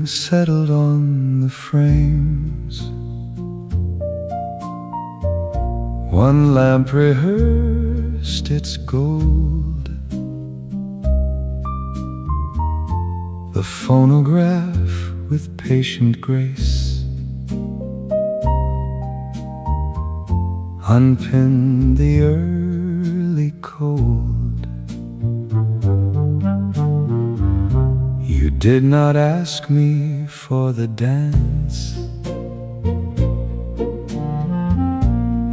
settled on the frames. One lamp rehearsed its gold. The phonograph with patient grace unpinned the early cold. You did not ask me for the dance.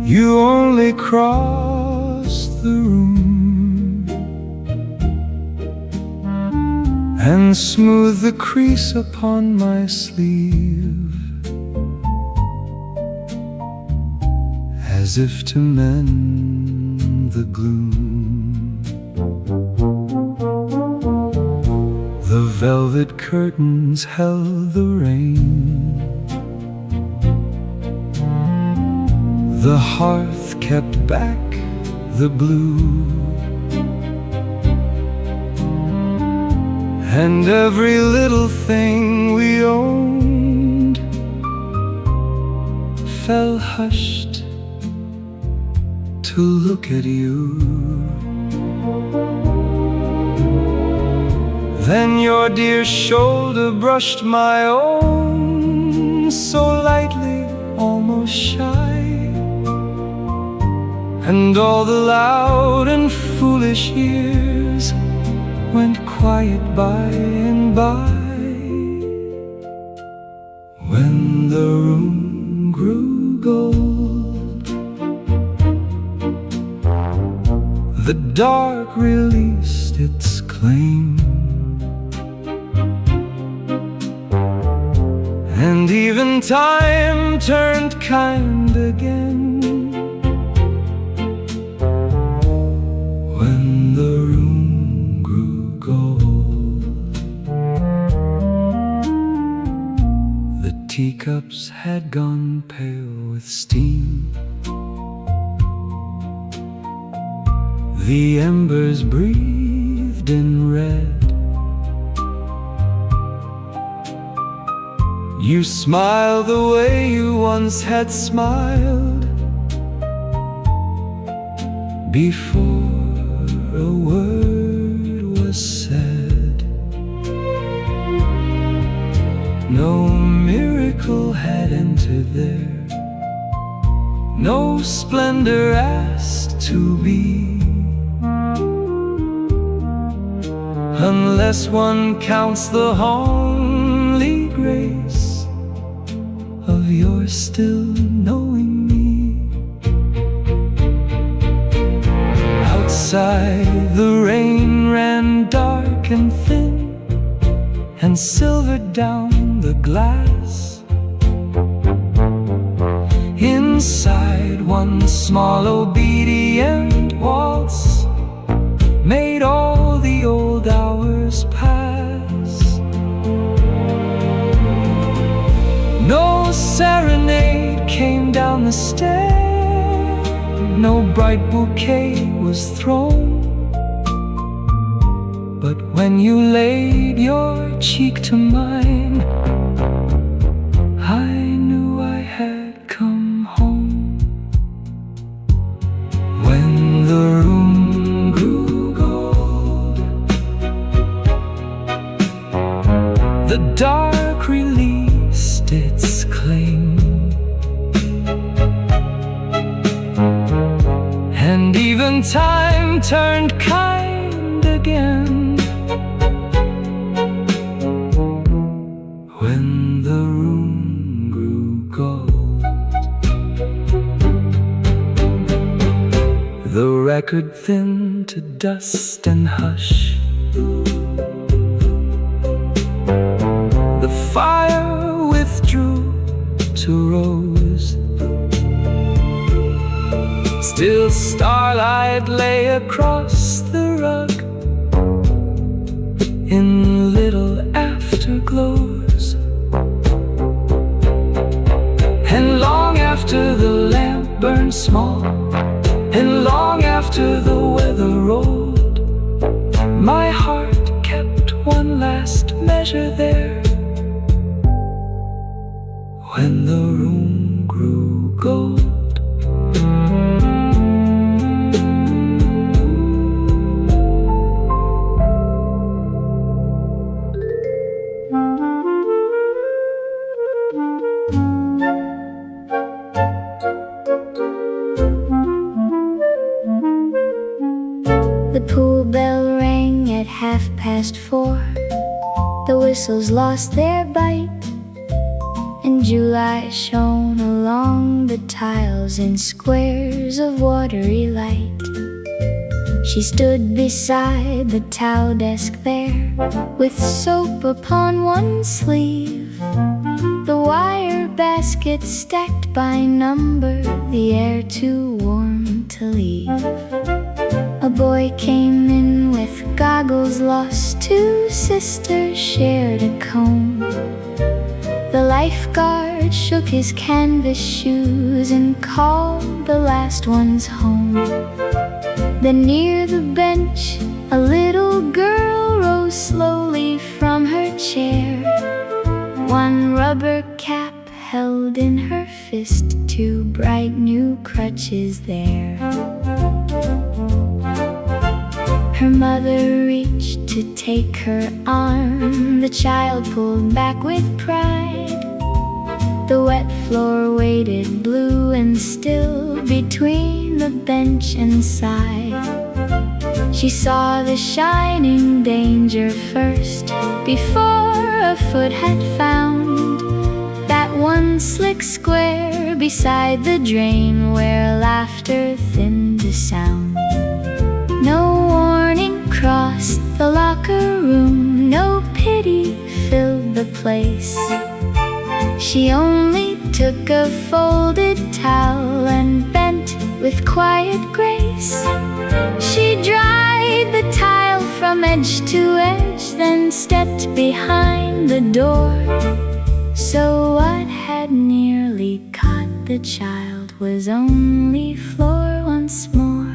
You only crossed the room and smoothed the crease upon my sleeve, as if to mend the gloom. The velvet curtains held the rain. The hearth kept back the blue, and every little thing we owned fell hushed to look at you. Then your dear shoulder brushed my own so lightly, almost shy, and all the loud and foolish years went quiet by and by. When the room grew gold, the dark released its claim, and even time turned kind again. When the room grew gold, the teacups had gone pale with steam. The embers breathed in red. You smiled the way you once had smiled before a word was said. No miracle had entered there, no splendor asked to be, unless one counts the homely grace of your still knowing me. Outside the rain ran dark and thin and silvered down the glass. Inside, one small obedient waltz made all the old hours pass. No serenade came down the stair, no bright bouquet was thrown, but when you laid your cheek to mine, I knew I had come home. When the room grew gold, the dark released its claim, and even time turned kind again. When the room grew gold, the record thinned to dust and hush. The fire withdrew to rose. Still starlight lay across the rug in little afterglows. And long after the lamp burned small, and long after the weather rolled, my heart kept one last measure there when the room grew gold. The pool bell rang at 4:30. The whistles lost their bite, and July shone along the tiles in squares of watery light. She stood beside the towel desk there, with soap upon one sleeve, the wire basket stacked by number, the air too warm to leave. A boy came in with goggles lost, two sisters shared a comb. The lifeguard shook his canvas shoes and called the last ones home. Then near the bench, a little girl rose slowly from her chair, one rubber cap held in her fist, two bright new crutches there. Her mother reached to take her arm, the child pulled back with pride. The wet floor waited blue and still between the bench and side. She saw the shining danger first, before a foot had found that one slick square beside the drain where laughter thinned the sound. No warning crossed the locker room, no pity filled the place. She only took a folded towel and bent with quiet grace. She dried the tile from edge to edge, then stepped behind the door. So what had nearly caught the child was only floor once more.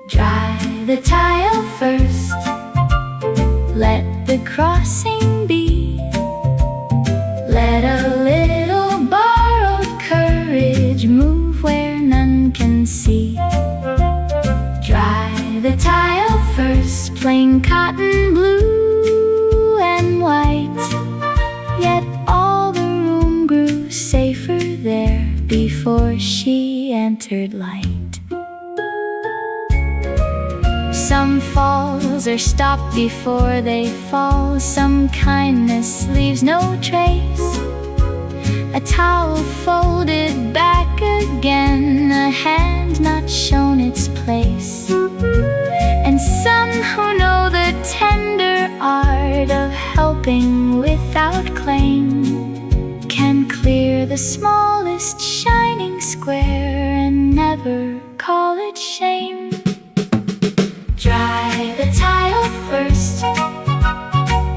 Dry the tile first, let the crossing be. Let a little borrowed courage move where none can see. Dry the tile first, plain cotton blue and white. Yet all the room grew safer there before she entered light. Some falls are stopped before they fall, some kindness leaves no trace. A towel folded back again, a hand not shown its place. And some who know the tender art of helping without claim can clear the smallest shining square and never call it shame. Dry the tile first,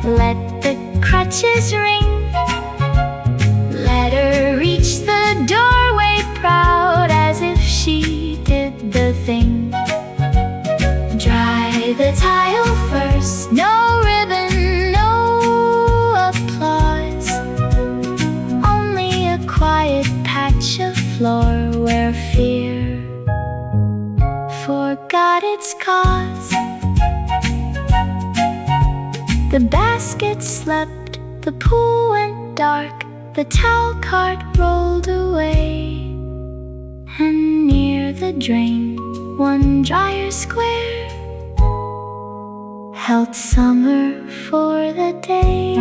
let the crutches ring. Let her reach the doorway proud as if she did the thing. Dry the tile first, no ribbon, no applause, only a quiet patch of floor where fear forgot its cause. The basket slept, the pool went dark, the towel cart rolled away, and near the drain, one Drier Square held summer for the day.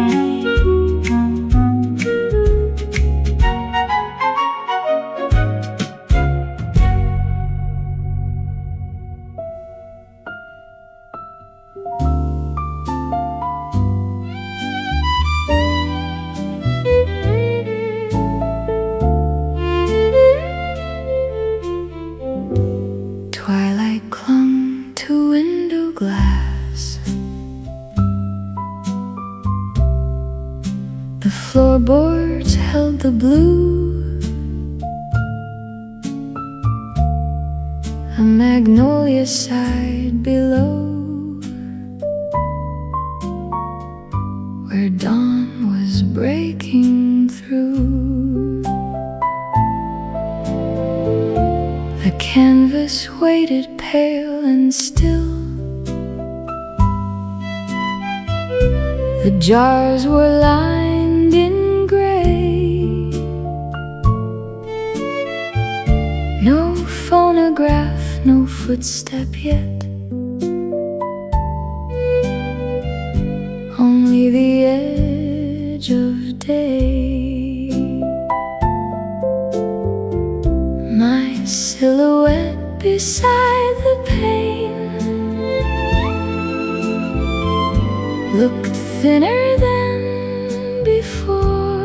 Twilight clung to window glass. The floorboards held the blue. A magnolia sighed below, where dawn was breaking through. canvas waited pale and still. The jars were lined in gray. No phonograph, no footstep yet. Only the edge of day. My silhouette beside the pane looked thinner than before,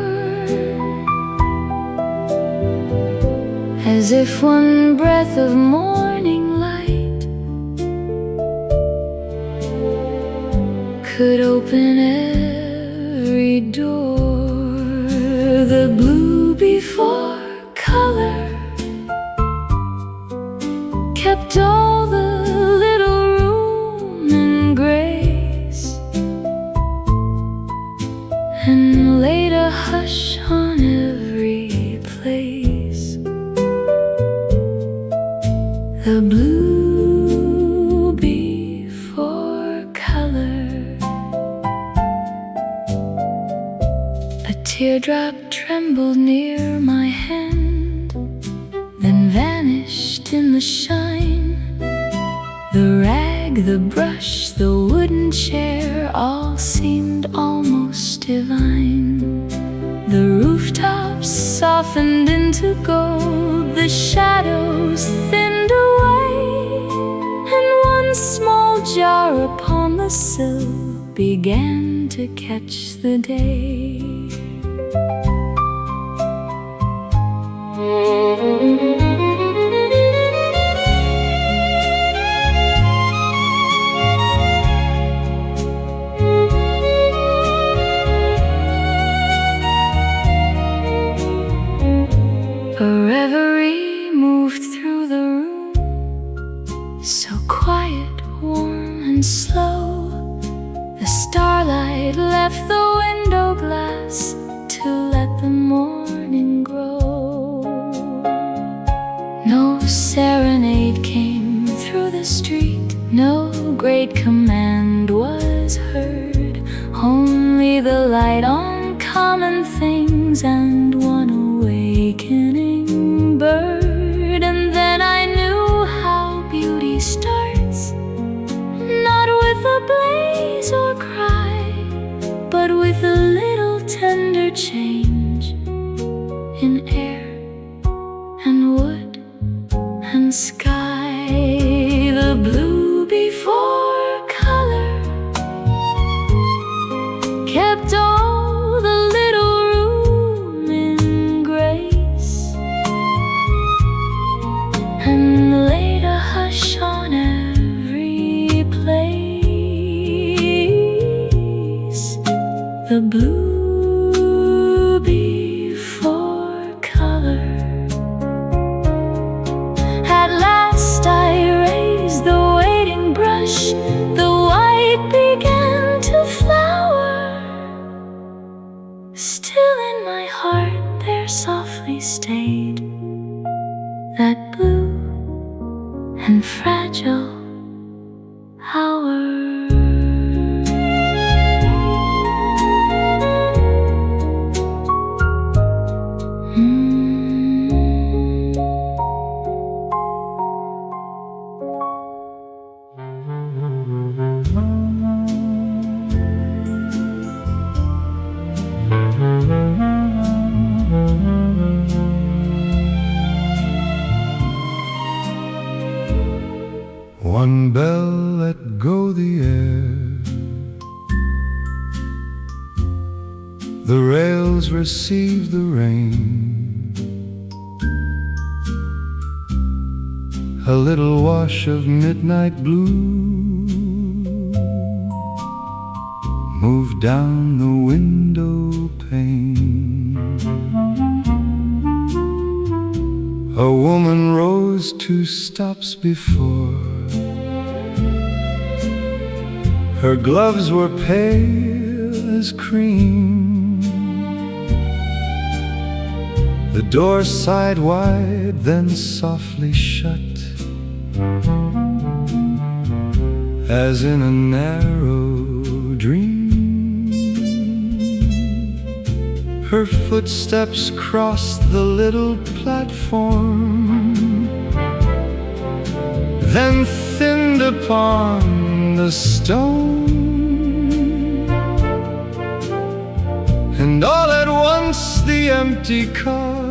as if one breath of morning light could open every door. The blue before color kept all the little room in grace, and laid a hush on every place. The blue before color. A teardrop trembled near my hand, then vanished in the shine. The rag, the brush, the wooden chair, all seemed almost divine. The rooftops softened into gold, the shadows thinned away, and one small jar upon the sill began to catch the day. A reverie moved through the room, so quiet, warm and slow. The starlight left the window glass to let the morning grow. No serenade came through the street, no great command was heard, only the light on common things and one awakening bird. And then I knew how beauty starts, not with a blaze or cry, but with a little tender change in air and wood and sky. The blue before color kept all the little room in grace, and laid a hush on every place. The blue before color. At last I raised the waiting brush, the white began to flower. Still in my heart there softly stayed that blue and fragile hour. One bell let go the air, the rails receive the rain, a little wash of midnight blue moved down the window pane. A woman rose 2 stops before. Her gloves were pale as cream. The door sighed wide, then softly shut, as in a narrow dream. Her footsteps crossed the little platform, then thinned upon the stone. And all at once the empty car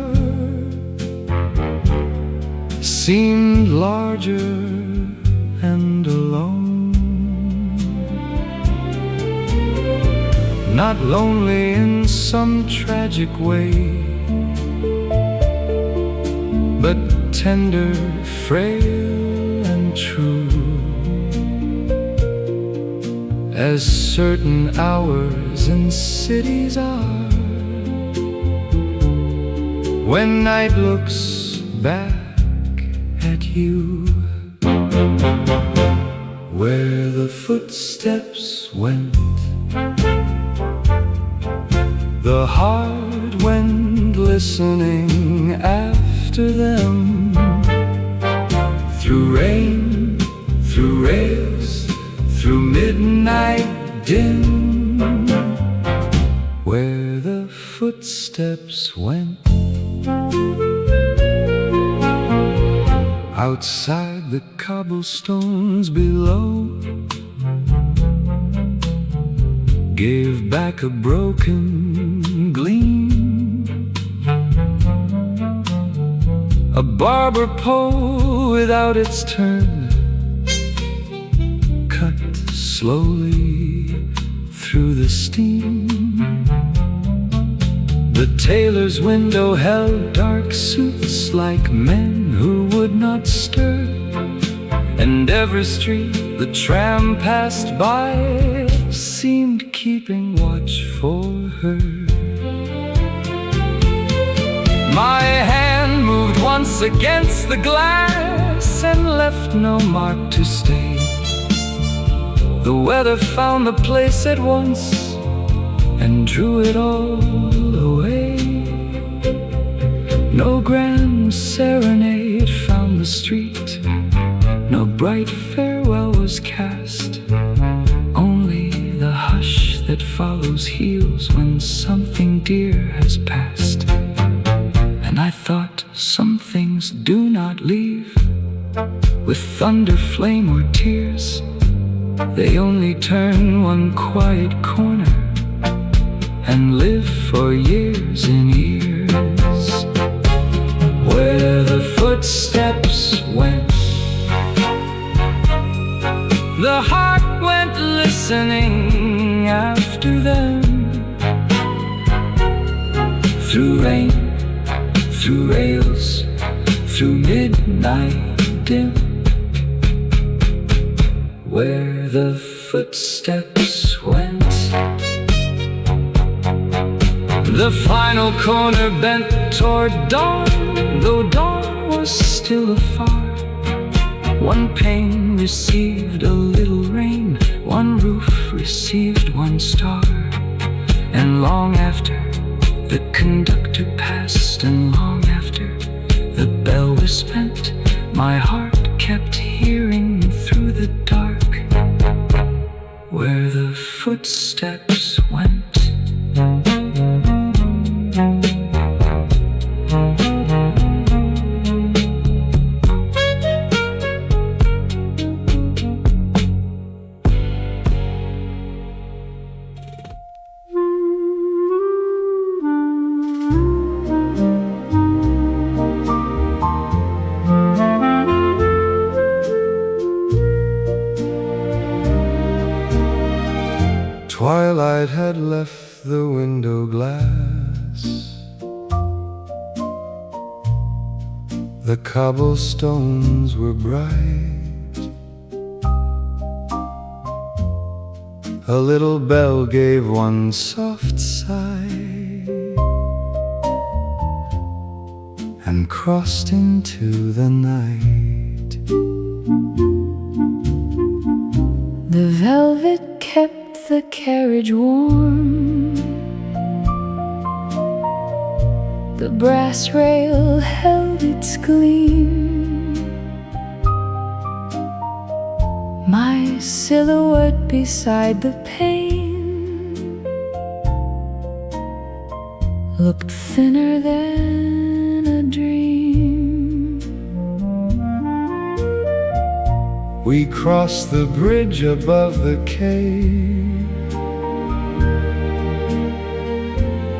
seemed larger and alone. Not lonely in some tragic way, but tender, frail and true, as certain hours in cities are, when night looks back at you. Where the footsteps went, the hard wind listening after them, through rain, through rails, through midnight dim. Where the footsteps went, outside the cobblestones below, gave back a broken gleam. A barber pole without its turn, cut slowly through the steam. The tailor's window held dark suits like men who would not stir, and every street the tram passed by seemed keeping watch for her. My hand moved once against the glass and left no mark to stay. The weather found the place at once and drew it all away. No grand serenade found the street, no bright farewell was cast, only the hush that follows heals when something dear has passed. And I thought, some things do not leave with thunder, flame, or tears. They only turn one quiet corner and live for years and years. Where the footsteps went, the heart went listening after them. Through rain, through rails, through midnight dim. Where the footsteps went, the final corner bent toward dawn, though dawn was still afar. One pane received a little rain, one roof received one star. And long after the conductor passed, and long after the bell was spent, my heart kept hearing through the dark, where the footsteps went. Twilight had left the window glass, the cobblestones were bright. A little bell gave one soft sigh and crossed into the night. The velvet kept the carriage warm, The brass rail held its gleam, my silhouette beside the pane looked thinner than a dream. We crossed the bridge above the cave,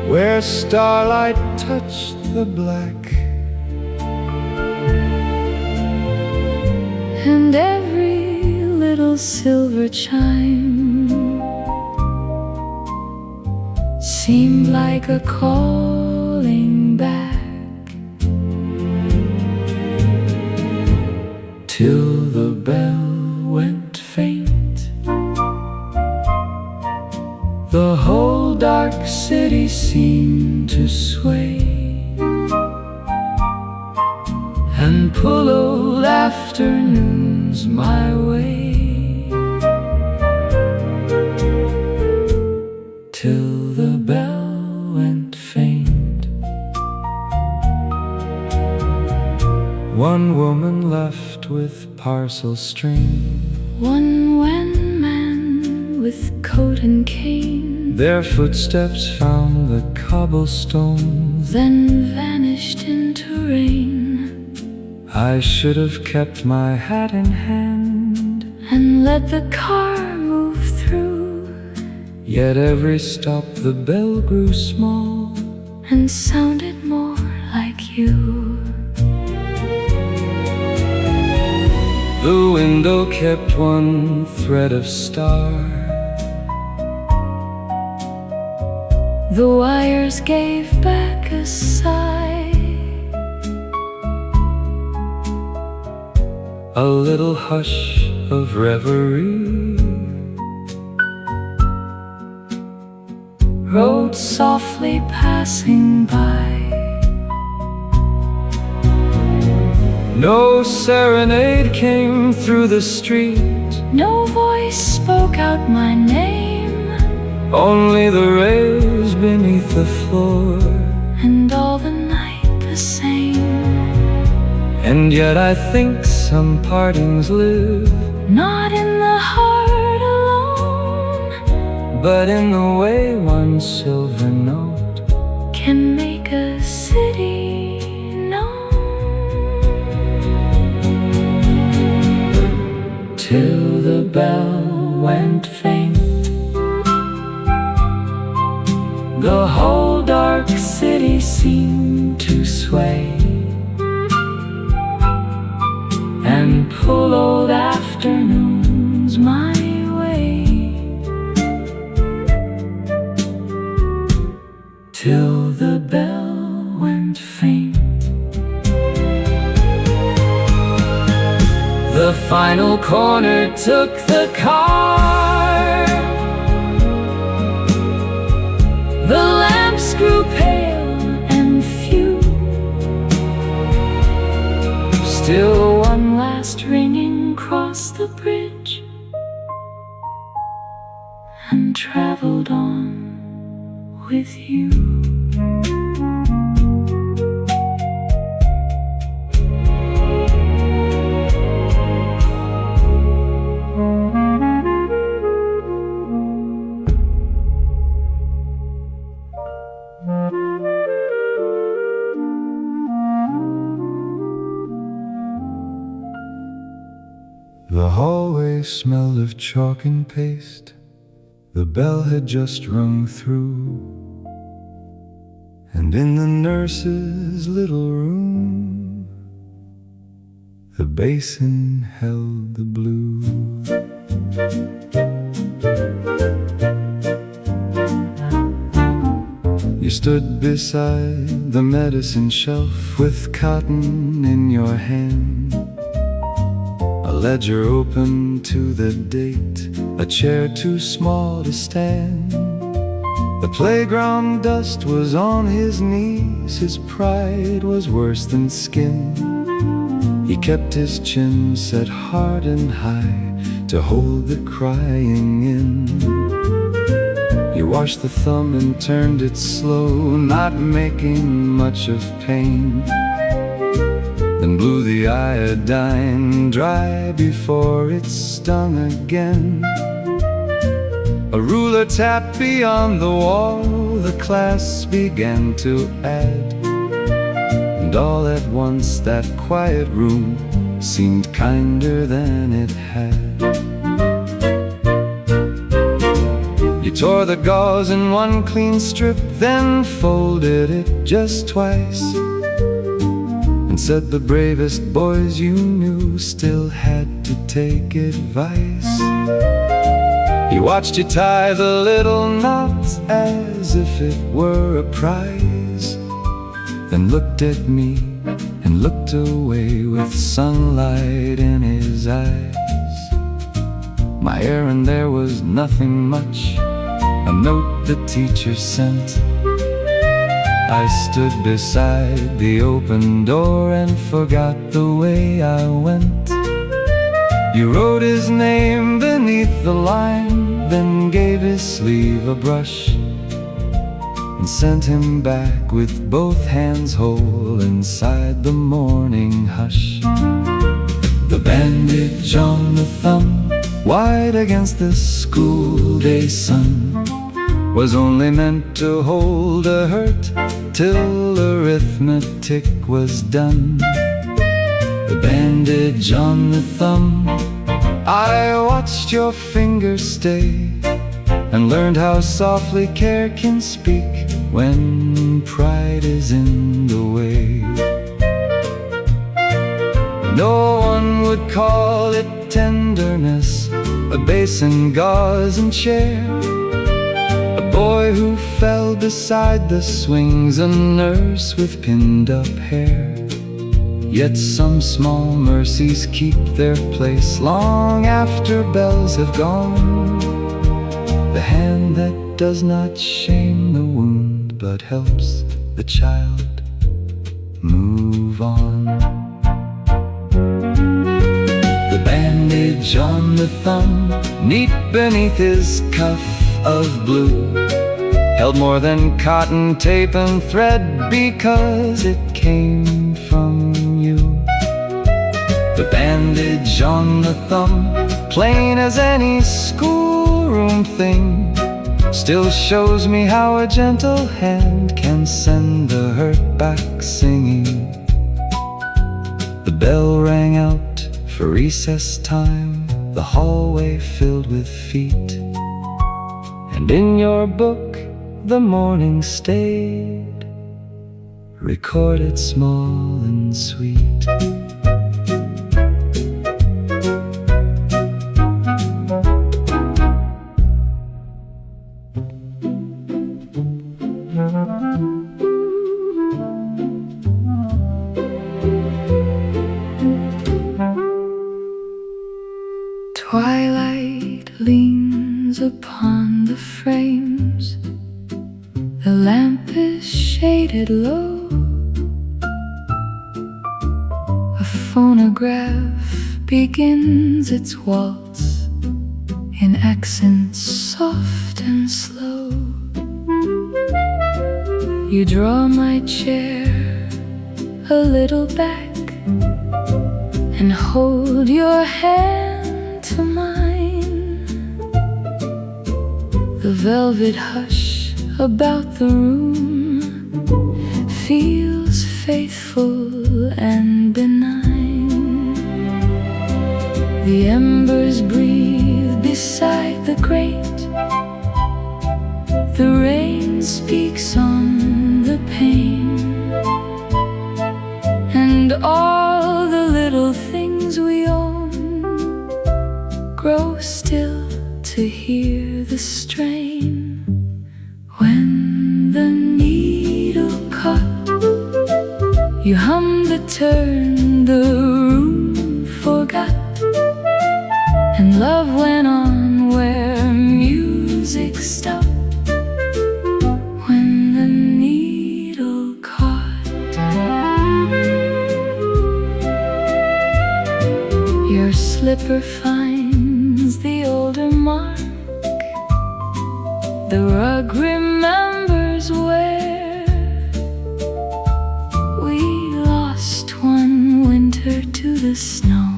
where starlight touched the black, and every little silver chime seemed like a calling back, till the bell went faint. The whole dark city seemed to sway and pull old afternoons my way, till the bell went faint. One woman left with parcel string, one wan man with coat and cane. Their footsteps found the cobblestones, then vanished into rain. I should have kept my hat in hand and let the car move through, yet every stop the bell grew small and sounded more like you. The window kept one thread of star, the wires gave back a sigh, a little hush of reverie rode softly passing by. No serenade came through the street, no voice spoke out my name, only the rails beneath the floor, and all the night the same. And yet I think some partings live, not in the heart alone, but in the way one silver note can make a city known. Till the bell went faint, the whole dark city seemed to sway and pull old afternoons my way, till the bell went faint. The final corner took the car, the lamps grew pale and few, still one last ringing crossed the bridge and traveled on with you. The hallway smelled of chalk and paste, the bell had just rung through, and in the nurse's little room, the basin held the blue. You stood beside the medicine shelf with cotton in your hand, a ledger open to the date, a chair too small to stand. The playground dust was on his knees, his pride was worse than skin. He kept his chin set hard and high to hold the crying in. You washed the thumb and turned it slow, not making much of pain. Then blew the iodine dry before it stung again. A ruler tapped beyond the wall, the class began to add. And all at once that quiet room seemed kinder than it had. You tore the gauze in one clean strip, then folded it just twice, and said the bravest boys you knew still had to take advice. He watched you tie the little knots as if it were a prize, then looked at me and looked away with sunlight in his eyes. My errand there was nothing much, a note the teacher sent. I stood beside the open door and forgot the way I went. You wrote his name beneath the line, then gave his sleeve a brush, and sent him back with both hands whole inside the morning hush. The bandage on the thumb, wide against the school day sun, was only meant to hold a hurt till arithmetic was done. The bandage on the thumb, I watched your fingers stay, and learned how softly care can speak when pride is in the way. No one would call it tenderness, a basin, gauze and chair, a boy who fell beside the swings, a nurse with pinned up hair. Yet some small mercies keep their place long after bells have gone. The hand that does not shame the wound, but helps the child move on. The bandage on the thumb, neat beneath his cuff of blue, held more than cotton, tape and thread, because it came from you. The bandage on the thumb, plain as any schoolroom thing, still shows me how a gentle hand can send the hurt back singing. The bell rang out for recess time, the hallway filled with feet, and in your book the morning stayed, recorded small and sweet. Twilight leans upon the frames, the lamp is shaded low, a phonograph begins its waltz in accents soft and slow. You draw my chair a little back and hold your hand to mine. The velvet hush about the room feels faithful and benign. The embers breathe beside the grate, the rain speaks on the pane, and all the little things we own grow still to hear the strain. When the needle caught, you hummed the turn the room forgot, and love went on where music stopped. When the needle caught, your slipper finds the older mark, the rug the snow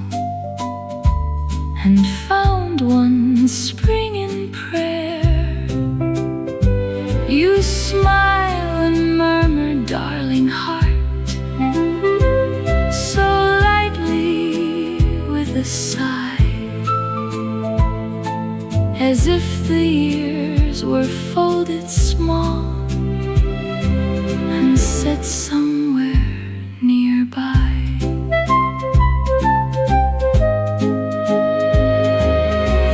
and found one spring in prayer. You smile and murmur, darling heart, so lightly with a sigh, as if the years were folded small and set somewhere nearby.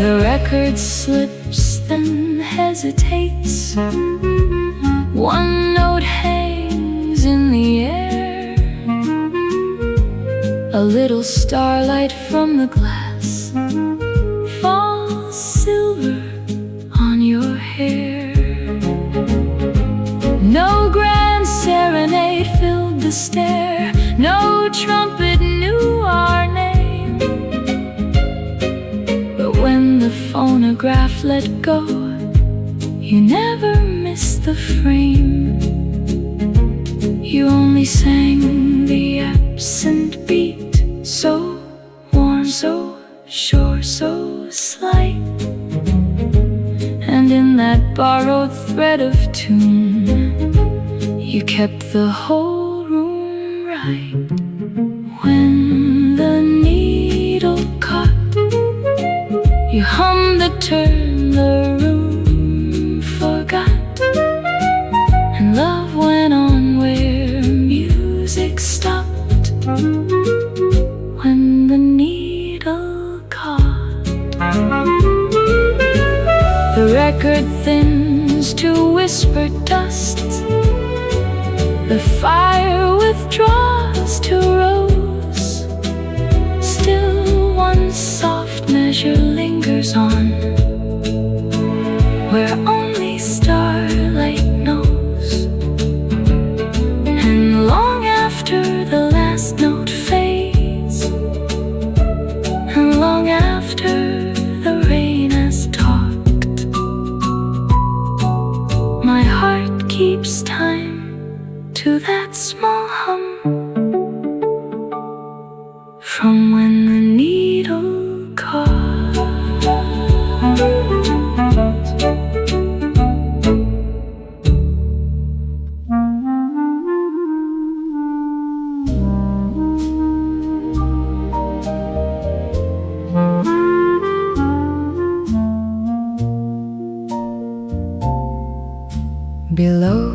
The record slips, then hesitates. One note hangs in the air. A little starlight from the glass falls silver on your hair. No grand serenade filled the stair. No trumpet knew our name. But when the phonograph let go, you never missed the frame. You only sang the absent beat, so warm, so sure, so slight. And in that borrowed thread of tune, you kept the whole room right. When the needle caught, you hummed the turn the room forgot, and love went on where music stopped. When the needle caught, the record thins to whispered dust. The fire withdraws to rose. Still one soft measure lingers on, where only starlight knows. And long after the last note fades, and long after the rain has talked, my heart keeps time to that small hum from when the needle caught. Below,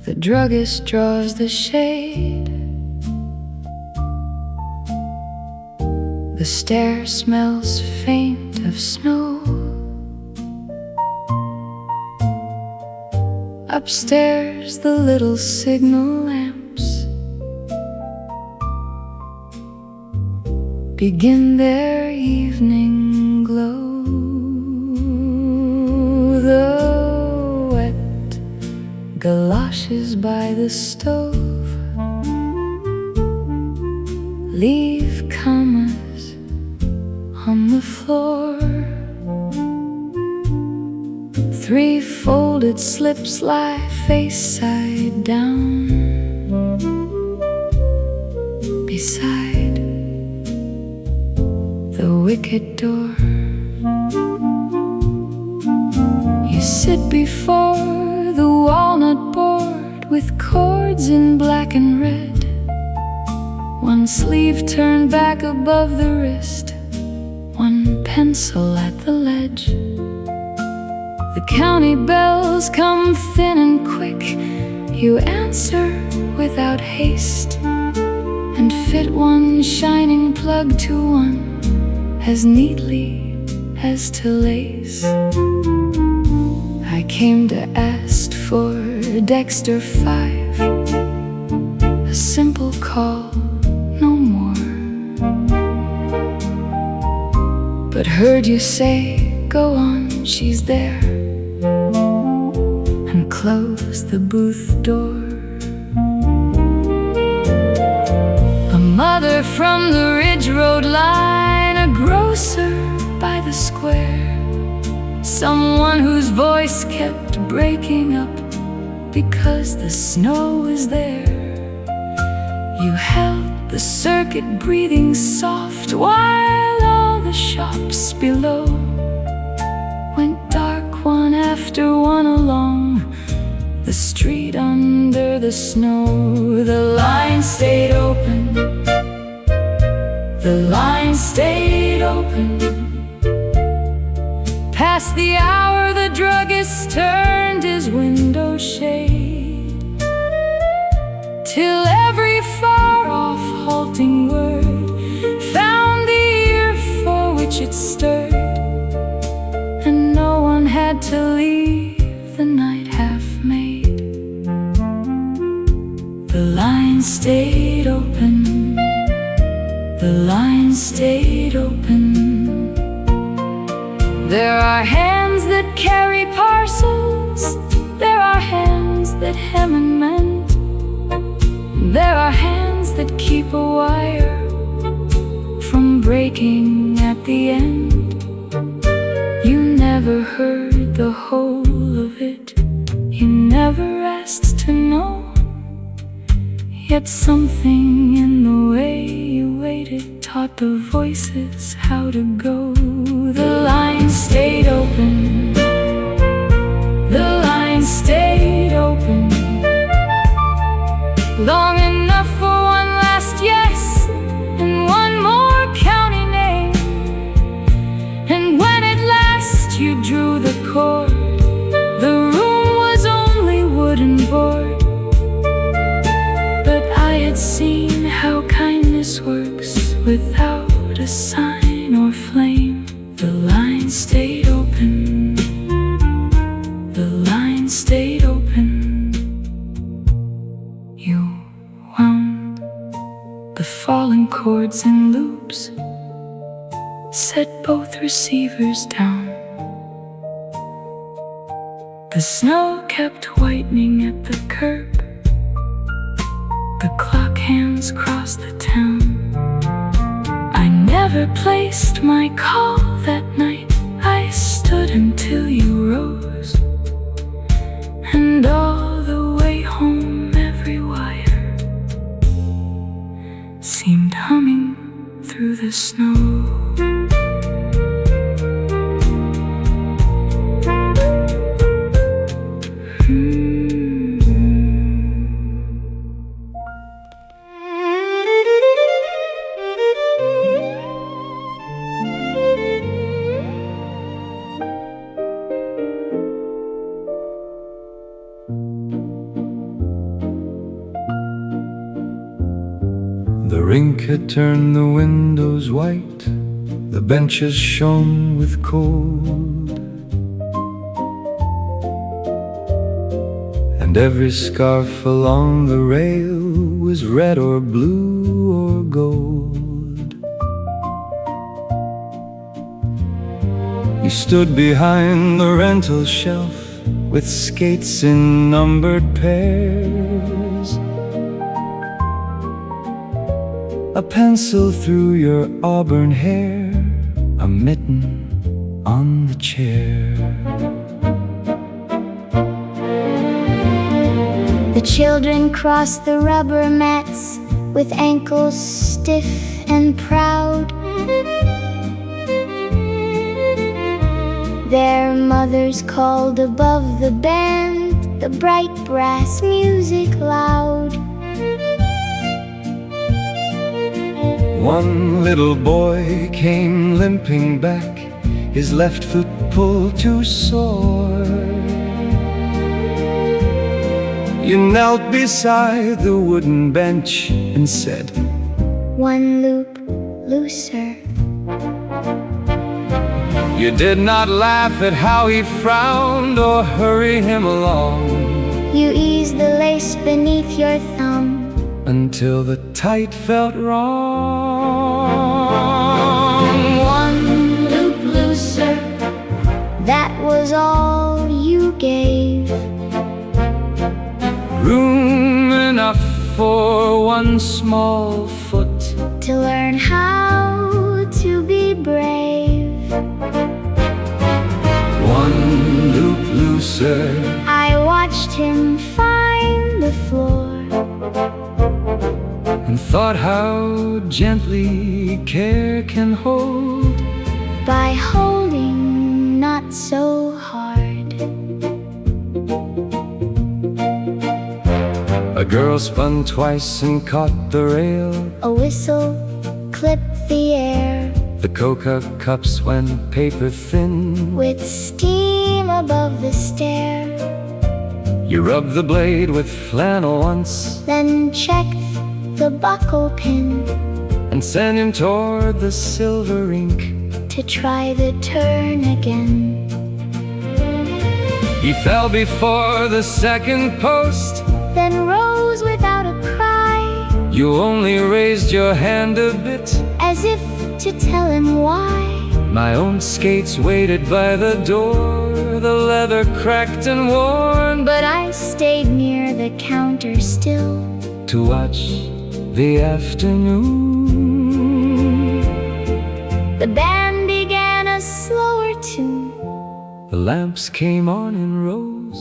the druggist draws the shade. The stair smells faint of snow. Upstairs, the little signal lamps begin their evening glow. The wet galoshes by the stove leave commas on the floor. Three folded slips lie face side down beside the wicket door. You sit before the walnut board with chords in black and red, one sleeve turned back above the wrist, one pencil at the ledge. The county bells come thin and quick. You answer without haste and fit one shining plug to one as neatly as to lace. I came to ask for Dexter 5, a simple call, no more. But heard you say, go on, she's there, and closed the booth door. A mother from the Ridge Road line, a grocer by the square, someone whose voice kept breaking up because the snow was there. You held the circuit breathing soft while all the shops below went dark one after one along the street under the snow. The line stayed open. The line stayed open. Past the hour, the druggist turned his window shade, till every far-off halting word found the ear for which it stirred, and no one had to leave the night half made. The line stayed open. The line stayed open. There are hands that carry parcels. There are hands that hem and mend. There are hands that keep a wire from breaking at the end. You never heard the whole of it. You never asked to know. Yet something in the way you waited taught the voices how to go. The line stayed open. The line stayed open. Long enough for one last yes and one more county name. And when at last you drew the cord, the room was only wood and board. But I had seen how kindness works without a sign or flame. The line stayed open. The line stayed open. You wound the falling chords in loops, set both receivers down. The snow kept whitening at the curb. The clock hands crossed the town. I never placed my call that night. I stood until you rose, and all the way home every wire seemed humming through the snow. The rink had turned the windows white, the benches shone with cold, and every scarf along the rail was red or blue or gold. You stood behind the rental shelf with skates in numbered pairs, a pencil through your auburn hair, a mitten on the chair. The children crossed the rubber mats with ankles stiff and proud. Their mothers called above the band, the bright brass music loud. One little boy came limping back, his left foot pulled too sore. You knelt beside the wooden bench and said, "One loop looser." You did not laugh at how he frowned or hurry him along. You eased the lace beneath your thumb until the tight felt wrong. One loop looser, that was all you gave. Room enough for one small foot to learn how to be brave. One loop looser, I watched him find the floor and taught how gently care can hold. By holding not so hard. A girl spun twice and caught the rail. A whistle clipped the air. The coca cups went paper thin. With steam above the stair. You rubbed the blade with flannel once, Then checked the buckle pin. and sent him toward the silver ink. To try the turn again. He fell before the second post. Then rose without a cry. You only raised your hand a bit. As if to tell him why. My own skates waited by the door. The leather cracked and worn. But I stayed near the counter still. To watch the afternoon. The band began a slower tune. The lamps came on in rows.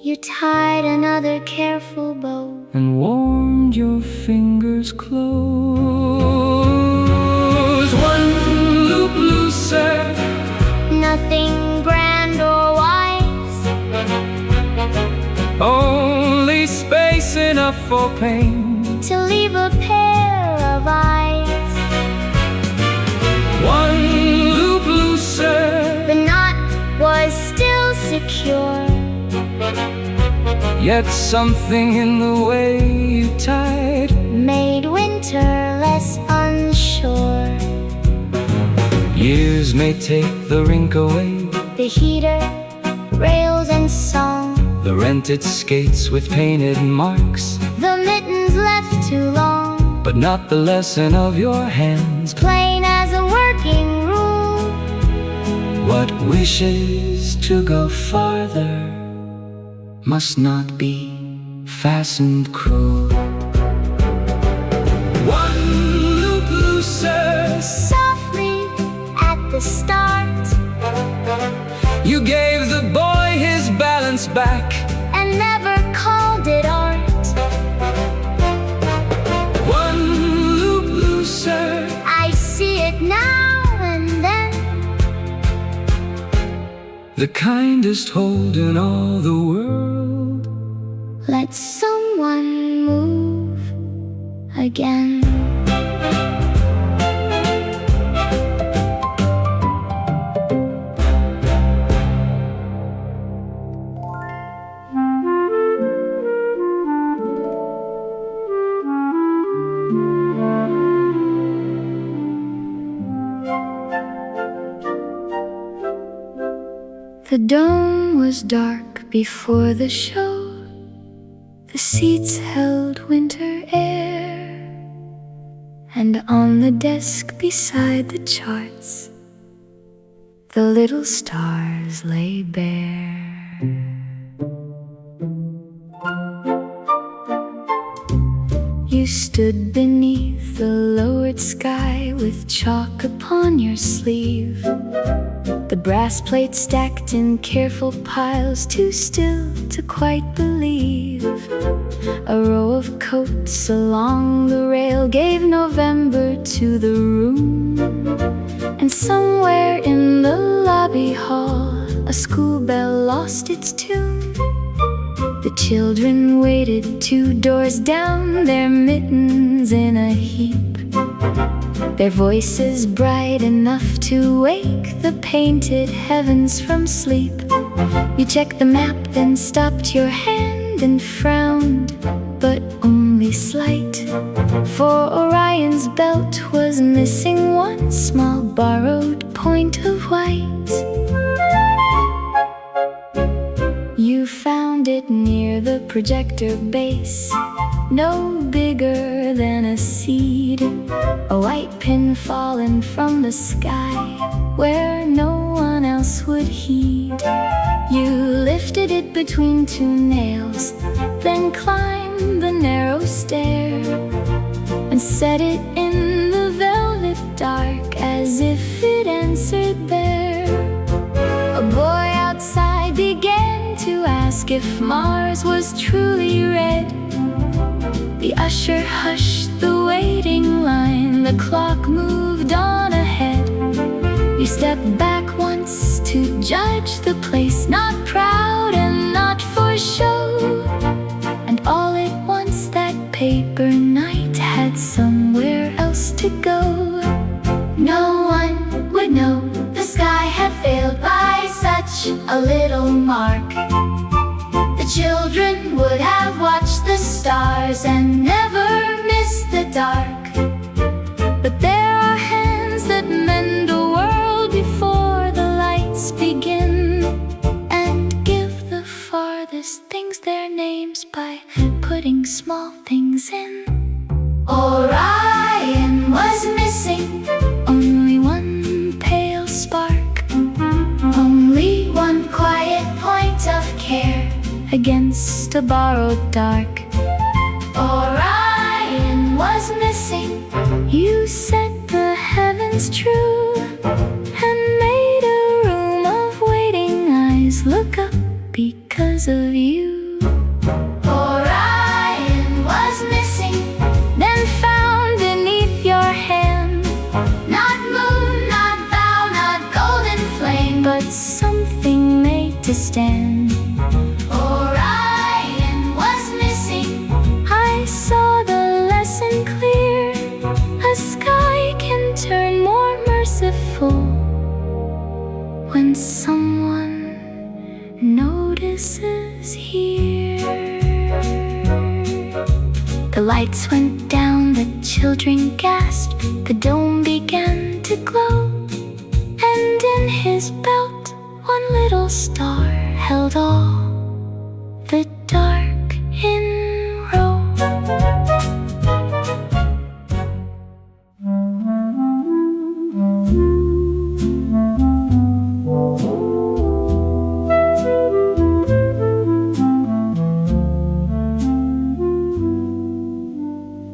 You tied another careful bow. And warmed your fingers close. One loop looser. Nothing grand or wise. Only space enough for pain. To leave a pair of eyes. One loop looser. The knot was still secure. Yet something in the way you tied Made winter less unsure. Years may take the rink away. The heater, rails and song. The rented skates with painted marks. The mittens left too long. But not the lesson of your hands. Plain as a working rule. What wishes to go farther must not be fastened cruel. One loop looser. Softly at the start. You gave the boy his balance back. And never called it art. One loop looser. I see it now and then. The kindest hold in all the world. Let someone move again. The dome was dark before the show. The seats held winter air. And on the desk beside the charts, the little stars lay bare. You stood beneath the lowered sky with chalk upon your sleeve. The brass plates stacked in careful piles, too still to quite believe. A row of coats along the rail gave November to the room. And somewhere in the lobby hall, a school bell lost its tune. The children waited 2 doors down, their mittens in a heap. Their voices bright enough to wake the painted heavens from sleep. You checked the map, then stopped your hand and frowned, but only slight. For Orion's belt was missing one small borrowed point of white. You found it near the projector base, no bigger than a seed. A white pin fallen from the sky, where no one else would heed. You lifted it between 2 nails, then climbed the narrow stair, and set it in the velvet dark as if it answered there. A boy outside began to ask if Mars was truly red. The usher hushed the waiting line, the clock moved on ahead. You stepped back once to judge the place, not proud and not for show. And all at once that paper night had somewhere else to go. No one would know the sky had failed by such a little mark. The children would have watched the stars and never missed the dark. But there are hands that mend a world before the lights begin, and give the farthest things their names by putting small things in. Orion was missing, only one pale spark, only one quiet point of care against a borrowed dark. Orion was missing. You set the heavens true and made a room of waiting eyes look up because of you. Orion was missing, then found beneath your hand, not moon, not vow, not golden flame, but something made to stand. Orion was missing. I saw the lesson clear. A sky can turn more merciful when someone notices here. The lights went down, the children gasped, the dome began to glow, and in his belt one little star held all the dark in row.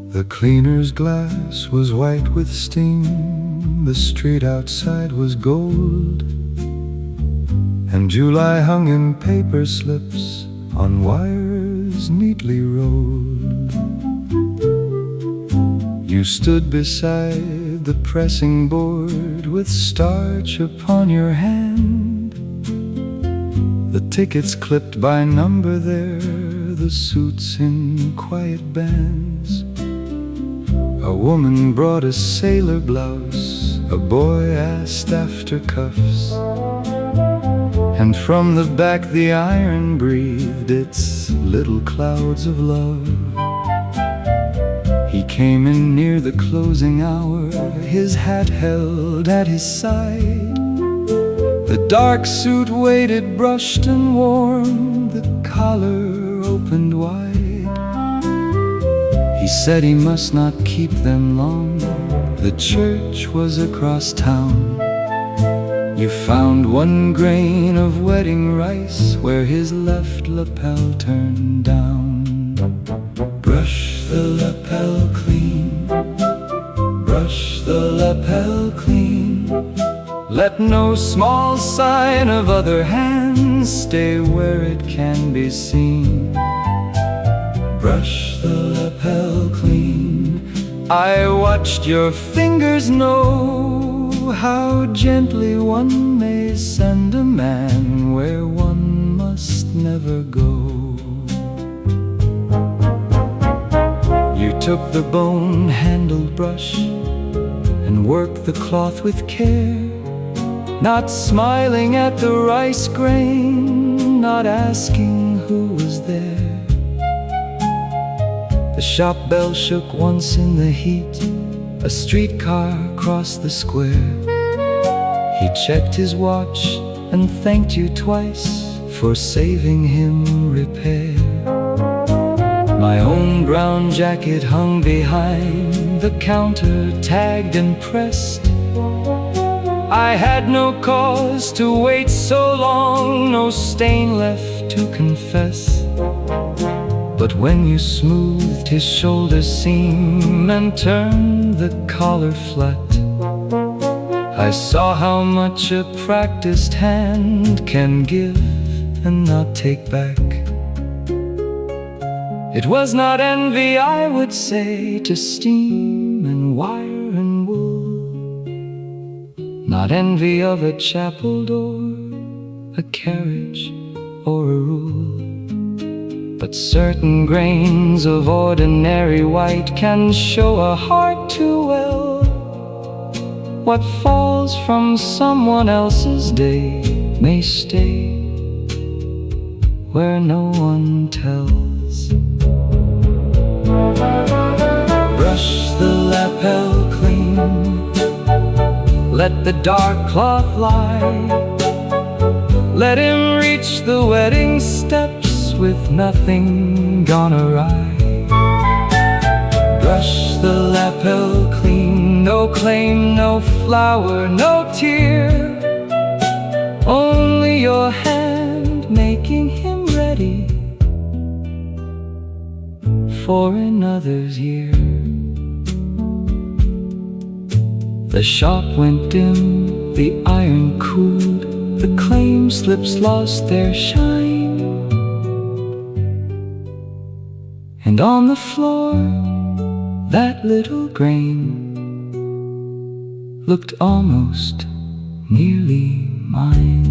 The cleaner's glass was white with steam, the street outside was gold, and July hung in paper slips on wires neatly rolled. You stood beside the pressing board with starch upon your hand, the tickets clipped by number there, the suits in quiet bands. A woman brought a sailor blouse, a boy asked after cuffs, and from the back the iron breathed its little clouds of love. He came in near the closing hour, his hat held at his side. The dark suit waited brushed and warm, the collar opened wide. He said he must not keep them long, the church was across town. You found one grain of wedding rice where his left lapel turned down. Brush the lapel clean, brush the lapel clean. Let no small sign of other hands stay where it can be seen. Brush the lapel clean. I watched your fingers know how gently one may send a man where one must never go. You took the bone-handled brush and worked the cloth with care, not smiling at the rice grain, not asking who was there. The shop bell shook once in the heat, a streetcar crossed the square. He checked his watch and thanked you twice for saving him repair. My own brown jacket hung behind the counter, tagged and pressed. I had no cause to wait so long, no stain left to confess. But when you smoothed his shoulder seam and turned the collar flat, I saw how much a practiced hand can give and not take back. It was not envy, I would say, to steam and wire and wool, not envy of a chapel door, a carriage, or a rule. But certain grains of ordinary white can show a heart too well. What falls from someone else's day may stay where no one tells. Brush the lapel clean, let the dark cloth lie. Let him reach the wedding steps with nothing gone awry. Brush the lapel clean, no claim, no flower, no tear, only your hand making him ready for another's year. The shop went dim, the iron cooled, the claim slips lost their shine, and on the floor that little grain looked almost nearly mine.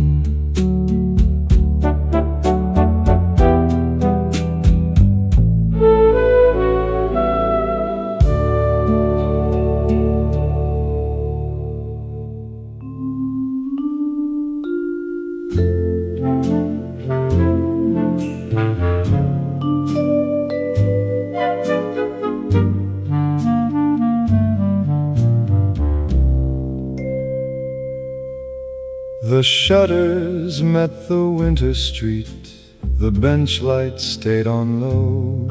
The shutters met the winter street, the bench light stayed on low.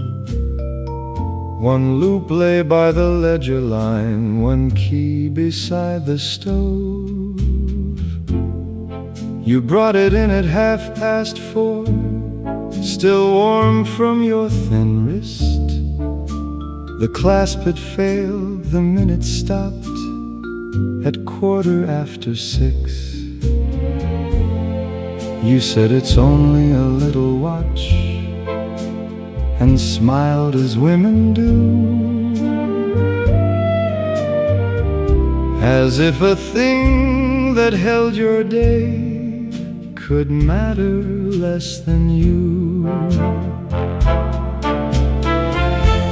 One loop lay by the ledger line, one key beside the stove. You brought it in at 4:30, still warm from your thin wrist. The clasp had failed, the minute stopped at 6:15. You said it's only a little watch, and smiled as women do, as if a thing that held your day could matter less than you.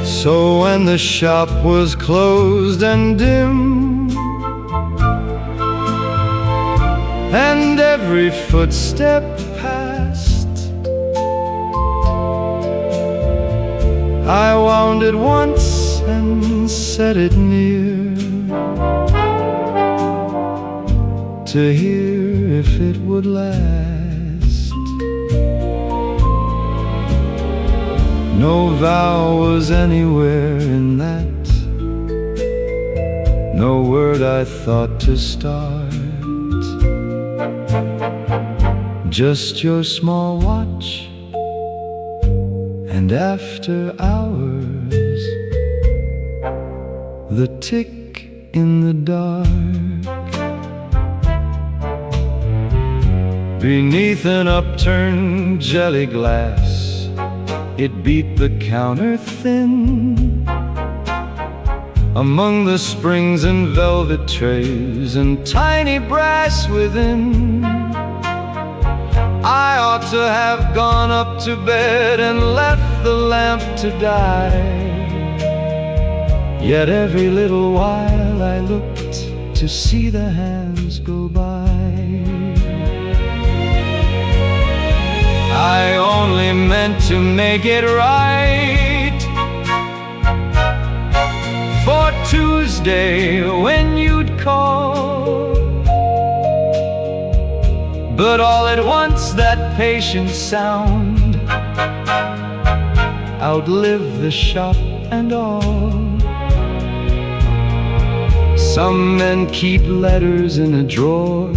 So when the shop was closed and dim, and every footstep passed, I wound it once and set it near, to hear if it would last. No vow was anywhere in that, no word I thought to start. Just your small watch, and after hours, the tick in the dark. Beneath an upturned jelly glass, it beat the counter thin. Among the springs and velvet trays and tiny brass within, I ought to have gone up to bed and left the lamp to die. Yet every little while I looked to see the hands go by. I only meant to make it right for Tuesday when you'd call. But all at once that patient sound outlived the shop and all. Some men keep letters in a drawer,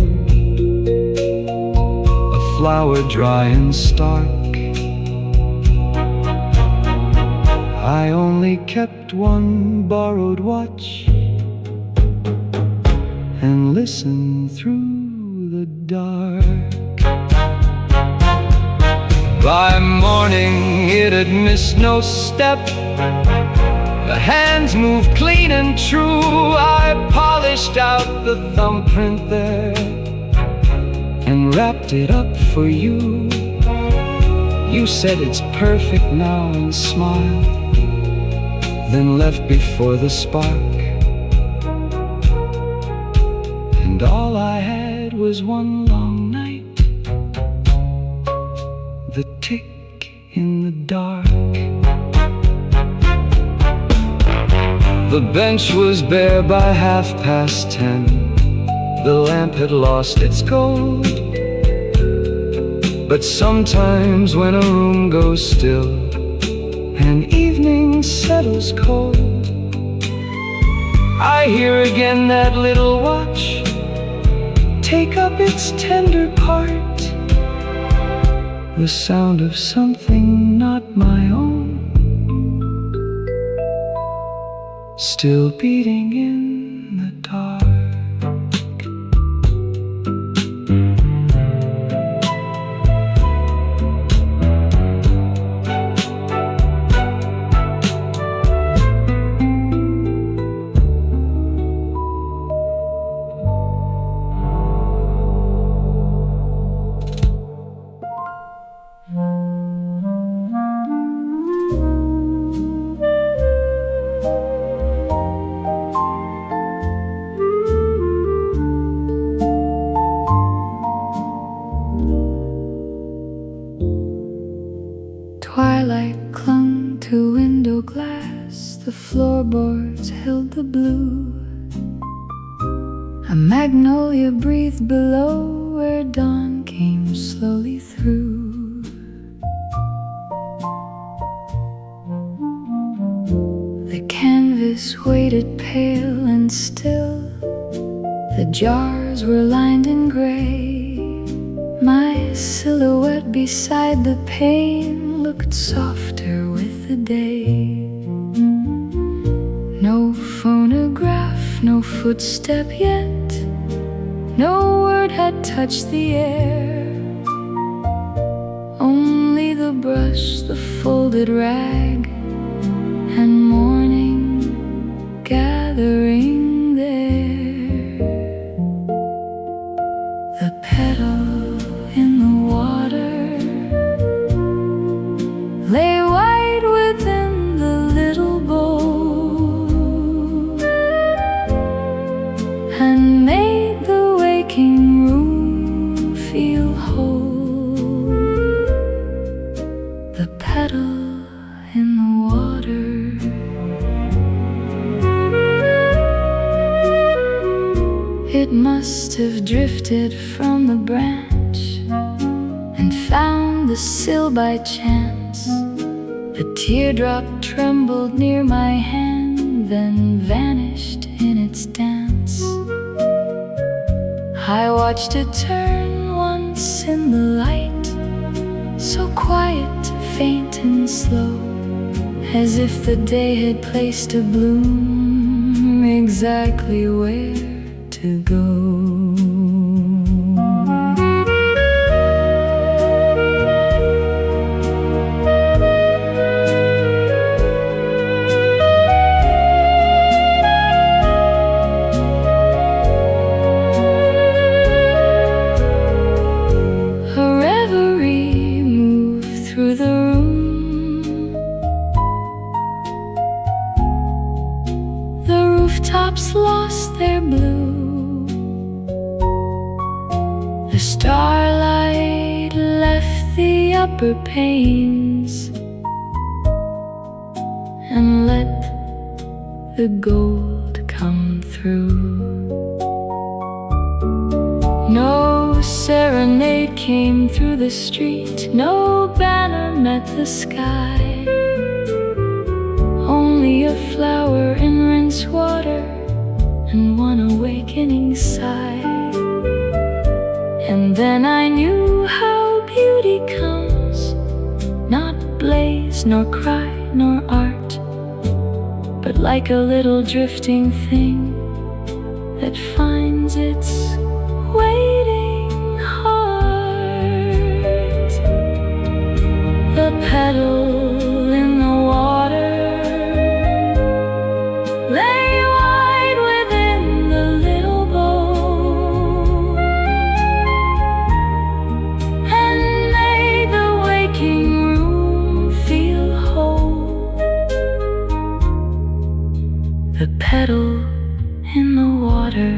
a flower dry and stark. I only kept one borrowed watch and listened through the dark. By morning it had missed no step. The hands moved clean and true. I polished out the thumbprint there and wrapped it up for you. You said it's perfect now and smiled, then left before the spark. And all I had was one long night, the tick in the dark. The bench was bare by 10:30. The lamp had lost its gold. But sometimes when a room goes still and evening settles cold, I hear again that little watch take up its tender part, the sound of something not my own, still beating in the dark. Twilight clung to window glass, the floorboards held the blue. A magnolia breathed below where dawn came slowly through. The canvas waited pale and still, the jars were lined in gray. My silhouette beside the pane looked softer with the day. No phonograph, no footstep yet, no word had touched the air. Only the brush, the folded rag, and morning gathering there. The petal in the water lay white within the little bowl and made the waking room feel whole. The petal in the water. It must have drifted from the branch and found the sill by chance. A teardrop trembled near my hand, then vanished in its dance. I watched it turn once in the light, so quiet, faint and slow, as if the day had placed a bloom exactly where to go. Rooftops lost their blue. The starlight left the upper panes and let the gold come through. No serenade came through the street, no banner met the sky. Only a flower in rinse water and one awakening sigh. And then I knew how beauty comes, not blaze, nor cry, nor art, but like a little drifting thing that finds its waiting heart. petal in the water lay wide within the little bowl and made the waking room feel whole. The petal in the water.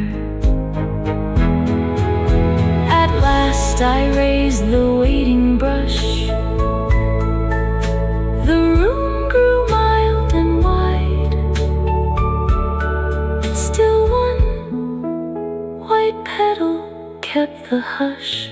At last I raised the waiting brush. The room grew mild and wide. Still one white petal kept the hush.